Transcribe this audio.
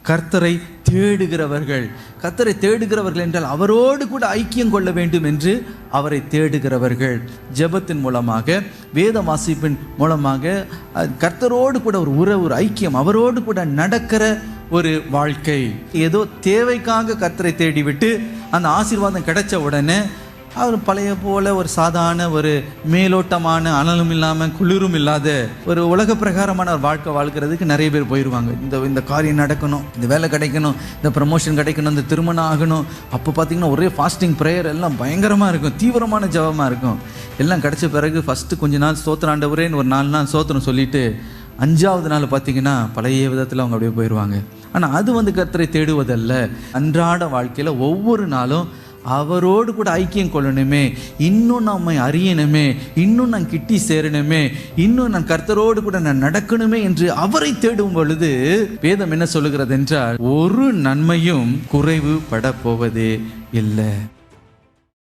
கர்த்தரை தேடுகிறவர்கள். கர்த்தரை தேடுகிறவர்கள் என்றால் அவரோடு கூட ஐக்கியம் கொள்ள வேண்டும் என்று அவரை தேடுகிறவர்கள். ஜெபத்தின் மூலமாக, வேத வாசிப்பின் மூலமாக கர்த்தரோடு கூட ஒரு உறவு, ஒரு ஐக்கியம், அவரோடு கூட நடக்கிற ஒரு வாழ்க்கை. ஏதோ தேவைக்காக கர்த்தரை தேடிவிட்டு அந்த ஆசீர்வாதம் கிடைச்ச உடனே அவர் பழைய போல ஒரு சாதாரண, ஒரு மேலோட்டமான, அனலும் இல்லாமல் குளிரும் இல்லாத ஒரு உலக பிரகாரமான ஒரு வாழ்க்கை வாழ்க்கிறதுக்கு நிறைய பேர் போயிடுவாங்க. இந்த காரியம் நடக்கணும், இந்த வேலை கிடைக்கணும், இந்த ப்ரமோஷன் கிடைக்கணும், இந்த திருமணம் ஆகணும். அப்போ பார்த்தீங்கன்னா ஒரே ஃபாஸ்டிங் ப்ரேயர் எல்லாம் பயங்கரமாக இருக்கும், தீவிரமான ஜபமாக இருக்கும். எல்லாம் கிடைச்ச பிறகு ஃபஸ்ட்டு கொஞ்ச நாள் ஸ்தோத்திரம் ஆண்டவரேன்னு ஒரு 4 நாள் ஸ்தோத்திரம் சொல்லிட்டு 5ஆவது நாள் பார்த்தீங்கன்னா பழைய விதத்தில் அவங்க அப்படியே போயிடுவாங்க. ஆனால் அது கர்த்தரை தேடுவதல்ல. அன்றாட வாழ்க்கையில் ஒவ்வொரு நாளும் அவரோடு கூட ஐக்கியம் கொள்ளணுமே, இன்னும் நம்மை அறியணுமே, இன்னும் நான் கிட்டி சேரணுமே, இன்னும் நான் கர்த்தரோடு கூட நான் நடக்கணுமே என்று அவரை தேடும் பொழுது வேதம் என்ன சொல்லுகிறது என்றால், ஒரு நன்மையும் குறைவு பட போவதே இல்லை.